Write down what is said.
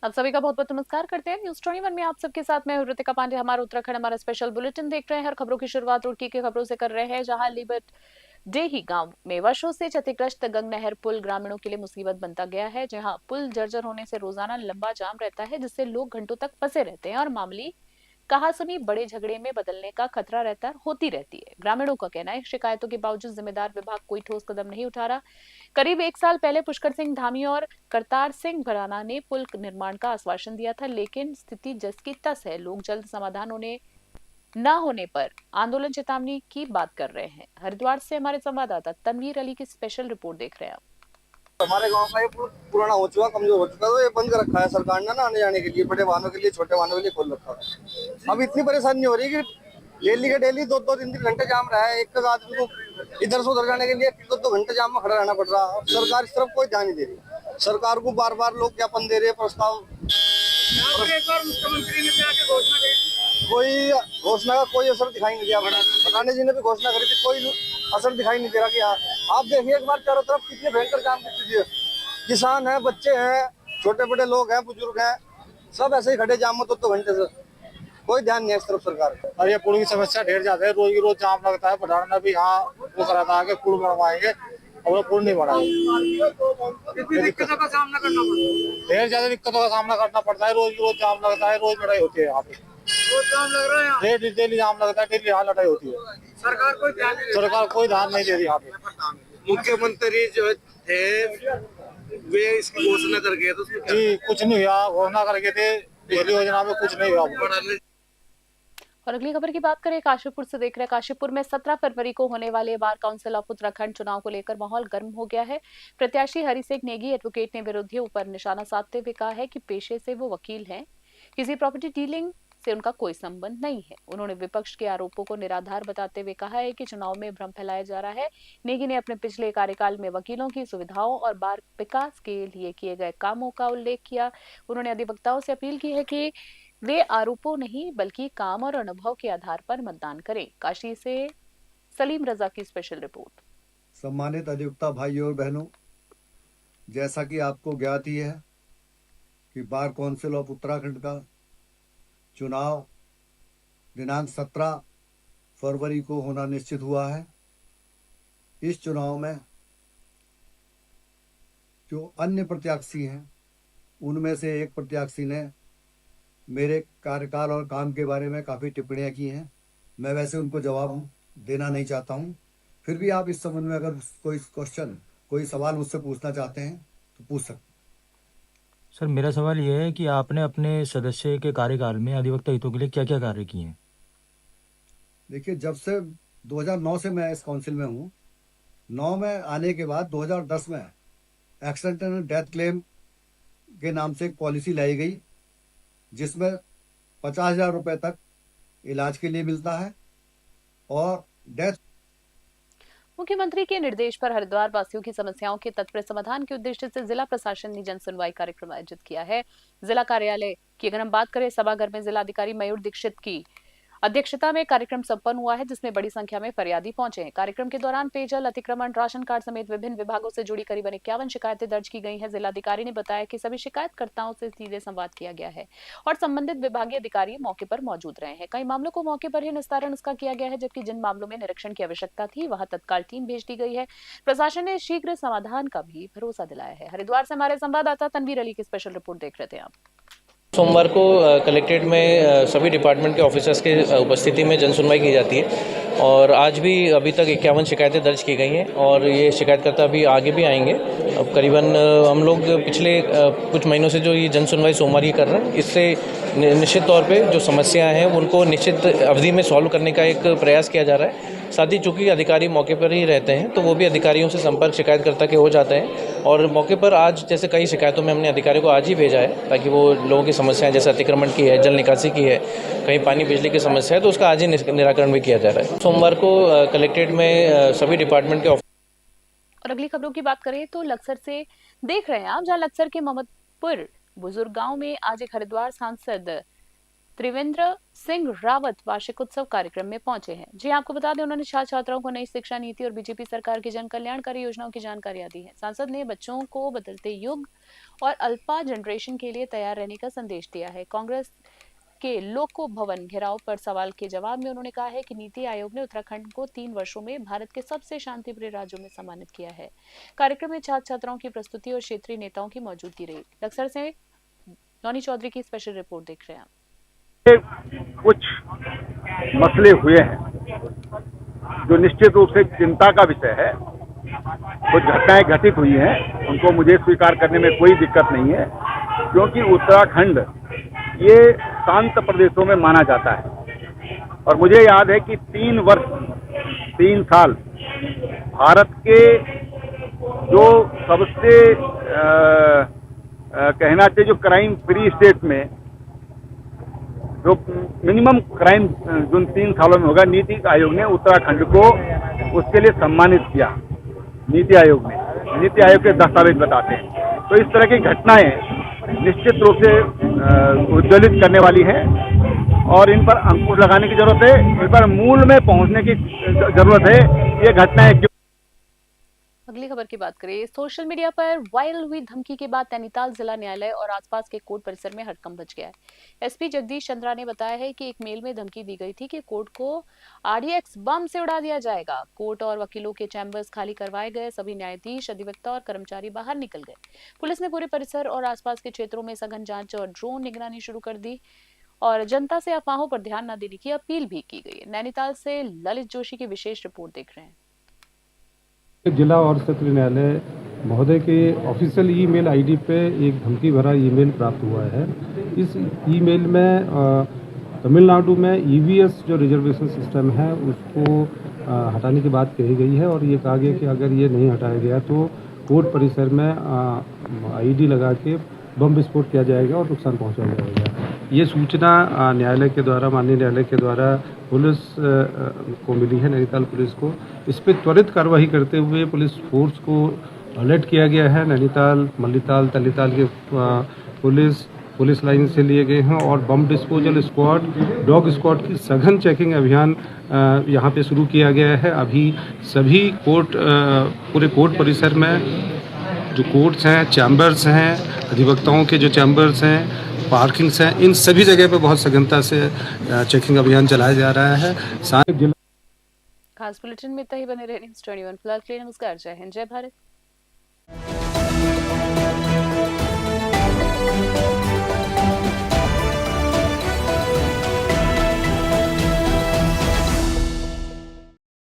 आप सभी का बहुत बहुत नमस्कार करते हैं। न्यूज 21 में आप सबके साथ मैं हूं ऋतिका पांडे। हमारा उत्तराखंड हमारा स्पेशल बुलेटिन देख रहे हैं। हर खबरों की शुरुआत रुड़की की खबरों से कर रहे हैं, जहां लिबर्ट डेही गांव में वर्षों से क्षतिग्रस्त गंग नहर पुल ग्रामीणों के लिए मुसीबत बनता गया है। जहां पुल जर्जर होने से रोजाना लंबा जाम रहता है, जिससे लोग घंटों तक फंसे रहते हैं और मामूली कहासुनी बड़े झगड़े में बदलने का खतरा होती रहती है। ग्रामीणों का कहना है, शिकायतों के बावजूद जिम्मेदार विभाग कोई ठोस कदम नहीं उठा रहा। करीब एक साल पहले पुष्कर सिंह धामी और करतार सिंह भराना ने पुल निर्माण का आश्वासन दिया था, लेकिन स्थिति जस की तस है। लोग जल्द समाधान होने न होने पर आंदोलन चेतावनी की बात कर रहे हैं। हरिद्वार से हमारे संवाददाता तनवीर अली की स्पेशल रिपोर्ट देख रहे हैं। हमारे गांव का ये पुराना हो चुका, कमजोर हो चुका, तो ये बंद कर रखा है सरकार ने ना, आने जाने के लिए बड़े वाहनों के लिए, छोटे वाहनों के लिए खोल रखा है। अब इतनी परेशानी हो रही है कि डेली के डेली दो दो तीन तीन घंटे जाम रहा है। एक आदमी को इधर से उधर जाने के लिए दो दो घंटे जाम में खड़ा रहना पड़ रहा है। सरकार इस तरफ कोई ध्यान नहीं दे रही। सरकार को बार बार लोग ज्ञापन दे रहे हैं, प्रस्ताव। एक बार मुख्यमंत्री ने भी आके घोषणा करी थी, कोई घोषणा का कोई असर दिखाई नहीं दिया। अडानी जी ने भी घोषणा करी थी, कोई असर दिखाई नहीं दे रहा। कि हाँ, आप देखिए एक बार चारों तरफ कितने भयंकर जाम की स्थिति है। किसान है, बच्चे हैं, छोटे बड़े लोग हैं, बुजुर्ग हैं, सब ऐसे ही खड़े जाम में दो घंटे से। कोई ध्यान नहीं है इस तरफ सरकार का। और ये पुल की समस्या ढेर ज्यादा है, रोज की रोज जाम लगता है। प्रधान ने भी यहाँ वो करा था कि पुल बनवाएंगे, और वो पुल नहीं बना। कितनी दिक्कतों का सामना करना पड़ता है, ढेर ज्यादा दिक्कतों का सामना करना पड़ता है। रोज की रोज जाम लगता है, रोज लड़ाई होती है यहाँ पे। रोज जाम लग रहा है, डेली जाम लगता है, डेली यहाँ लड़ाई होती है। सरकार कोई ध्यान नहीं दे रही यहाँ पे। मुख्यमंत्री जो थे वे इसकी घोषणा कर गए थे, जी कुछ नहीं हुआ। घोषणा करके थे, पहली योजना में कुछ नहीं हुआ। और अगली खबर की बात करें, काशीपुर से देख रहे हैं। काशीपुर में 17 फरवरी को होने वाले बार काउंसिल ऑफ उत्तराखंड चुनाव को लेकर माहौल गर्म हो गया है। प्रत्याशी हरिसेठ नेगी एडवोकेट ने विरोधियों पर निशाना साधते हुए कहा है कि पेशे से वो वकील हैं, किसी प्रॉपर्टी डीलिंग से उनका कोई संबंध नहीं है। उन्होंने विपक्ष के आरोपों को निराधार बताते हुए कहा है कि चुनाव में भ्रम फैलाया जा रहा है। नेगी ने अपने पिछले कार्यकाल में वकीलों की सुविधाओं और बार विकास के लिए किए गए कामों का उल्लेख किया। उन्होंने अधिवक्ताओं से अपील की है कि वे आरोपों नहीं बल्कि काम और अनुभव के आधार पर मतदान करें। काशी से सलीम रजा की स्पेशल रिपोर्ट। सम्मानित अधिवक्ता भाइयों और बहनों, जैसा कि आपको ज्ञात ही है कि बार काउंसिल ऑफ उत्तराखंड का चुनाव दिनांक 17 फरवरी को होना निश्चित हुआ है। इस चुनाव में जो अन्य प्रत्याशी हैं, उनमें से एक प्रत्याशी ने मेरे कार्यकाल और काम के बारे में काफ़ी टिप्पणियां की हैं। मैं वैसे उनको जवाब देना नहीं चाहता हूं, फिर भी आप इस संबंध में अगर कोई सवाल मुझसे पूछना चाहते हैं तो पूछ सकते हैं। सर, मेरा सवाल यह है कि आपने अपने सदस्य के कार्यकाल में अधिवक्ता हितों के लिए क्या क्या कार्य किए हैं? देखिए, जब से 2009 से मैं इस काउंसिल में हूँ। 9 में आने के बाद 2010 में एक्सीडेंटल डेथ क्लेम के नाम से एक पॉलिसी लाई गई, जिसमें 50,000 रुपए तक इलाज के लिए मिलता है और डेथ। मुख्यमंत्री के निर्देश पर हरिद्वार वासियों की समस्याओं के तत्पर समाधान के उद्देश्य से जिला प्रशासन ने जन सुनवाई कार्यक्रम आयोजित किया है। जिला कार्यालय की अगर हम बात करें, सभागार में जिलाधिकारी मयूर दीक्षित की अध्यक्षता में कार्यक्रम संपन्न हुआ है, जिसमें बड़ी संख्या में फरियादी पहुंचे हैं। कार्यक्रम के दौरान पेयजल अतिक्रमण, राशन कार्ड समेत विभिन्न विभागों से जुड़ी करीबन 51 शिकायतें दर्ज की गई हैं। जिलाधिकारी ने बताया कि सभी शिकायतकर्ताओं से सीधे संवाद किया गया है और संबंधित विभागीय अधिकारी मौके पर मौजूद रहे हैं। कई मामलों को मौके पर ही निस्तारण उसका किया गया है, जबकि जिन मामलों में निरीक्षण की आवश्यकता थी वहां तत्काल टीम भेज दी गई है। प्रशासन ने शीघ्र समाधान का भी भरोसा दिलाया है। हरिद्वार से हमारे संवाददाता तनवीर अली की स्पेशल रिपोर्ट देख रहे थे आप। सोमवार को कलेक्ट्रेट में सभी डिपार्टमेंट के ऑफिसर्स के उपस्थिति में जन सुनवाई की जाती है और आज भी अभी तक 51 शिकायतें दर्ज की गई हैं और ये शिकायतकर्ता अभी आगे भी आएंगे। अब करीबन हम लोग पिछले कुछ महीनों से जो ये जन सुनवाई सोमवार ही कर रहे हैं, इससे निश्चित तौर पे जो समस्याएं हैं उनको निश्चित अवधि में सॉल्व करने का एक प्रयास किया जा रहा है। साथ ही चूँकि अधिकारी मौके पर ही रहते हैं तो वो भी अधिकारियों से संपर्क शिकायतकर्ता के हो जाते हैं और मौके पर आज जैसे कई शिकायतों में हमने अधिकारियों को आज ही भेजा है ताकि वो लोगों की समस्याएं जैसे अतिक्रमण की है, जल निकासी की है, कहीं पानी बिजली की समस्या है, तो उसका आज ही निराकरण भी किया जा रहा है। सोमवार को कलेक्ट्रेट में सभी डिपार्टमेंट के और अगली खबरों की बात करें तो लक्सर से देख रहे हैं आप, जहां लक्सर के मोहम्मदपुर बुजुर्ग गांव में आज एक हरिद्वार सांसद त्रिवेंद्र सिंह रावत वार्षिक उत्सव कार्यक्रम में पहुंचे हैं। जी आपको बता दें, उन्होंने छात्र छात्राओं को नई शिक्षा नीति और बीजेपी सरकार की जन कल्याणकारी योजनाओं की जानकारियां दी है। सांसद ने बच्चों को बदलते युग और अल्पा जनरेशन के लिए तैयार रहने का संदेश दिया है। कांग्रेस के लोको भवन घेराव पर सवाल के जवाब में उन्होंने कहा है कि नीति आयोग ने उत्तराखंड को 3 वर्षों में भारत के सबसे शांतिप्रिय राज्यों में सम्मानित किया है। कार्यक्रम में छात्र छात्राओं की प्रस्तुति और क्षेत्रीय नेताओं की मौजूदगी रही। बक्सर से नौनी चौधरी की स्पेशल रिपोर्ट देख रहे हैं। कुछ मसले हुए हैं जो निश्चित रूप से चिंता का विषय है। कुछ घटनाएं घटित हुई हैं, उनको मुझे स्वीकार करने में कोई दिक्कत नहीं है, क्योंकि उत्तराखंड ये शांत प्रदेशों में माना जाता है। और मुझे याद है कि 3 साल भारत के जो सबसे कहना चाहिए जो क्राइम फ्री स्टेट में जो मिनिमम क्राइम जो 3 सालों में होगा, नीति आयोग ने उत्तराखंड को उसके लिए सम्मानित किया। नीति आयोग के दस्तावेज बताते हैं। तो इस तरह की घटनाएं निश्चित रूप से उज्ज्वलित करने वाली हैं और इन पर अंकुश लगाने की जरूरत है, इन पर मूल में पहुंचने की जरूरत है। ये घटनाएं क्यों। अगली खबर की बात करें। सोशल मीडिया पर वायरल हुई धमकी के बाद नैनीताल जिला न्यायालय और आसपास के कोर्ट परिसर में हड़कंप मच गया है। एसपी जगदीश चंद्रा ने बताया है कि एक मेल में धमकी दी गई थी कि कोर्ट को आरडीएक्स बम से उड़ा दिया जाएगा। कोर्ट और वकीलों के चैंबर्स खाली करवाए गए। सभी न्यायाधीश, अधिवक्ता और कर्मचारी बाहर निकल गए। पुलिस ने पूरे परिसर और आसपास के क्षेत्रों में सघन जांच और ड्रोन निगरानी शुरू कर दी और जनता से अफवाहों पर ध्यान न देने की अपील भी की गई है। नैनीताल से ललित जोशी की विशेष रिपोर्ट देख रहे हैं। जिला और सत्र न्यायालय महोदय के ऑफिशियल ईमेल आईडी पे एक धमकी भरा ईमेल प्राप्त हुआ है। इस ईमेल में तमिलनाडु में ईवीएस जो रिजर्वेशन सिस्टम है उसको हटाने की बात कही गई है और ये कहा गया कि अगर ये नहीं हटाया गया तो कोर्ट परिसर में आईडी लगा के बम विस्फोट किया जाएगा और नुकसान पहुंचाया जाएगा। ये सूचना न्यायालय के द्वारा, माननीय न्यायालय के द्वारा पुलिस को मिली है, नैनीताल पुलिस को। इस पर त्वरित कार्रवाई करते हुए पुलिस फोर्स को अलर्ट किया गया है। नैनीताल, मल्लीताल, तलीताल के पुलिस लाइन से लिए गए हैं और bomb disposal squad, dog squad की सघन चेकिंग अभियान यहाँ पे शुरू किया गया है। अभी सभी पूरे कोर्ट परिसर में जो कोर्ट्स हैं, चैम्बर्स हैं, अधिवक्ताओं के जो चैम्बर्स हैं, पार्किंग्स हैं, इन सभी जगह पे बहुत सघनता से चेकिंग अभियान चलाया जा रहा है। खास बुलेटिन में इतना ही। बने रहे न्यूज़ 21 फिलहाल के लिए नमस्कार, जय हिंद, जय भारत।